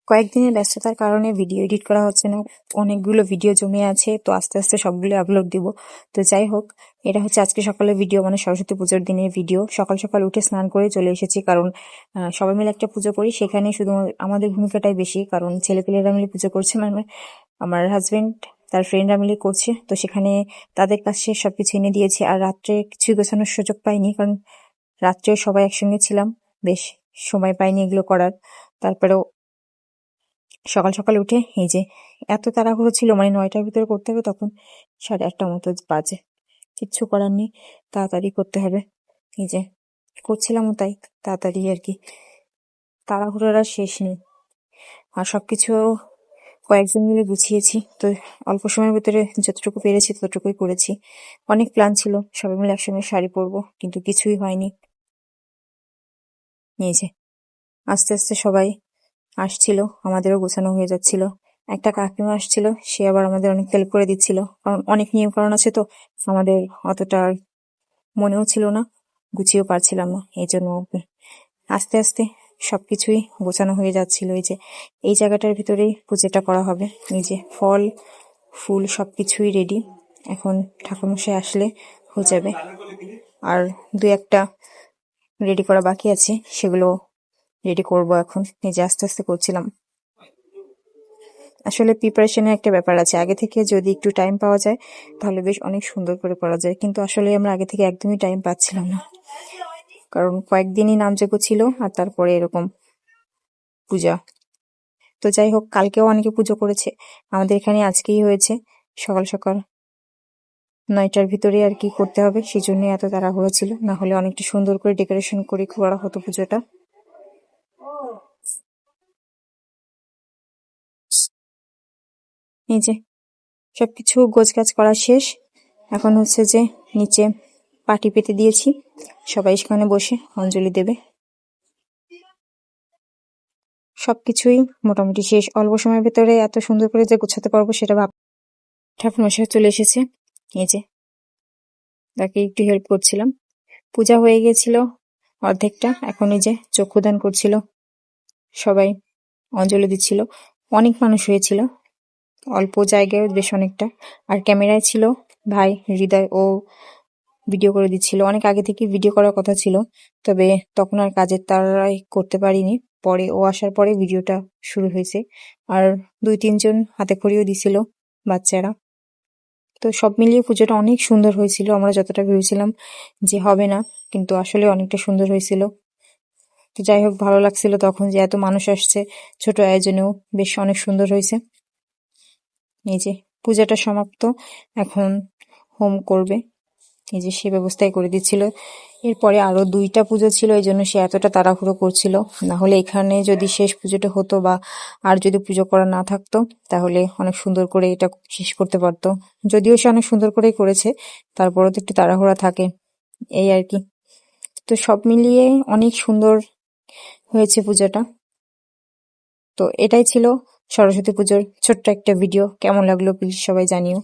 কয়েকদিনের ব্যস্ততার কারণে ভিডিও এডিট করা হচ্ছে না। অনেকগুলো ভিডিও জমে আছে, তো আস্তে আস্তে সবগুলো আপলোড দিব। তো যাই হোক, এটা হচ্ছে আজকে সকালের ভিডিও, মানে সরস্বতী পুজোর দিনের ভিডিও। সকাল সকাল উঠে স্নান করে চলে এসেছি, কারণ সবাই মিলে একটা পুজো করি, সেখানে শুধু আমাদের ভূমিকাটাই বেশি, কারণ ছেলেপেলেরা মিলে পুজো করছে, মানে আমার হাজবেন্ড তার ফ্রেন্ডরা মিলে করছে। তো সেখানে তাদের কাছে সবকিছু এনে দিয়েছি, আর রাত্রে কিছু গোছানোর সুযোগ পাইনি, কারণ রাত্রে সবাই একসঙ্গে ছিলাম, বেশ সময় পাইনি এগুলো করার। তারপরেও সকাল সকাল উঠে এই যে এত তাড়াহুড়ো ছিল, মানে 9টার ভিতরে করতে হবে, তখন 8:30 মতো বাজে। কিচ্ছু করার নেই, তাড়াতাড়ি করতে হবে। এই যে করছিলামও, তাই তাড়াতাড়ি আর কি, তাড়াহুড়োর আর শেষ নেই। আর সবকিছু কয়েকজন মিলে গুছিয়েছি, তো অল্প সময়ের ভিতরে যতটুকু পেরেছি ততটুকুই করেছি। অনেক প্ল্যান ছিল সবাই মিলে একসঙ্গে শাড়ি পরবো, কিন্তু কিছুই হয়নি। এই যে আস্তে আস্তে সবাই আসছিল, আমাদেরও গোছানো হয়ে যাচ্ছিল। একটা কাকিমা আসছিল, সে আবার আমাদের অনেক হেল্প করে দিচ্ছিল, কারণ অনেক নিয়ম কারণ আছে, তো আমাদের অতটা মনেও ছিল না, গুছিয়েও পারছিলাম না, এই জন্য আস্তে আস্তে সবকিছুই গোছানো হয়ে যাচ্ছিল। এই যে এই জায়গাটার ভিতরেই পুজোটা করা হবে। এই যে ফল ফুল সবকিছুই রেডি, এখন ঠাকুরমশাই আসলে হয়ে যাবে। আর দুই একটা রেডি করা বাকি আছে, সেগুলো রেডি করব এখন। এই যে আস্তে আস্তে করছিলাম। আসলে প্রিপারেশনের একটা ব্যাপার আছে, আগে থেকে যদি একটু টাইম পাওয়া যায় তাহলে বেশ অনেক সুন্দর করে করা যায়, কিন্তু আসলে আমরা আগে থেকে একদমই টাইম পাচ্ছিলাম না, কারণ কয়েকদিনই নামযজ্ঞ ছিল, আর তারপরে এরকম পূজা। তো যাই হোক, কালকেও অনেকে পুজো করেছে, আমাদের এখানে আজকেই হয়েছে। সকাল সকাল 9টার ভিতরে আর কি করতে হবে, সেই জন্য এত তাড়াহুড়ো ছিল, না হলে অনেকটা সুন্দর করে ডেকোরেশন করে করা হতো পুজোটা। এই যে সবকিছু গোছগাছ করা শেষ, এখন হচ্ছে যে নিচে পাটি পেতে দিয়েছি, সবাই সেখানে বসে অঞ্জলি দেবে। সবকিছুই মোটামুটি শেষ, অল্প সময়ের ভেতরে এত সুন্দর করে যে গোছাতে পারবো সেটা ভাব। ঠাকুরমশাই চলে এসেছে, এই যে তাকে একটু হেল্প করছিলাম। পূজা হয়ে গেছিল অর্ধেকটা, এখন এই যে চক্ষুদান করছিল, সবাই অঞ্জলি দিচ্ছিল। অনেক মানুষ হয়েছিল, অল্প জায়গায় বেশ অনেকটা। আর ক্যামেরায় ছিল ভাই হৃদয়, ও ভিডিও করে দিচ্ছিল। অনেক আগে থেকে ভিডিও করার কথা ছিল, তবে তখন আর কাজের তাড়ায় করতে পারিনি। পরে ও আসার পরে ভিডিওটা শুরু হয়েছে। আর 2-3 জন হাতে খড়িও দিছিল, বাচ্চারা। তো সব মিলিয়ে পুজোটা অনেক সুন্দর হয়েছিল, আমরা যতটা ভেবেছিলাম যে হবে না, কিন্তু আসলে অনেকটা সুন্দর হয়েছিল। তো যাই হোক, ভালো লাগছিল তখন যে এত মানুষ আসছে, ছোট আয়োজনেও বেশ অনেক সুন্দর হয়েছে। এই যে পূজাটা সমাপ্ত, এখন হোম করবে, এই যে সে ব্যবস্থাই করে দিচ্ছিল। এরপরে আরো 2টা পুজো ছিল, এই জন্য সে এতটা তাড়াহুড়ো করছিল। না হলে এখানে যদি শেষ পুজোটা হতো, বা আর যদি পুজো করা না থাকতো, তাহলে অনেক সুন্দর করে এটা শেষ করতে পারতো। যদিও সে অনেক সুন্দর করেই করেছে, তারপরেও তো একটু তাড়াহুড়া থাকে, এই আর কি। তো সব মিলিয়ে অনেক সুন্দর হয়েছে পূজাটা। তো এটাই ছিল সরস্বতী পুজোর ছোট্ট একটা ভিডিও। কেমন লাগলো প্লিজ সবাই জানিও।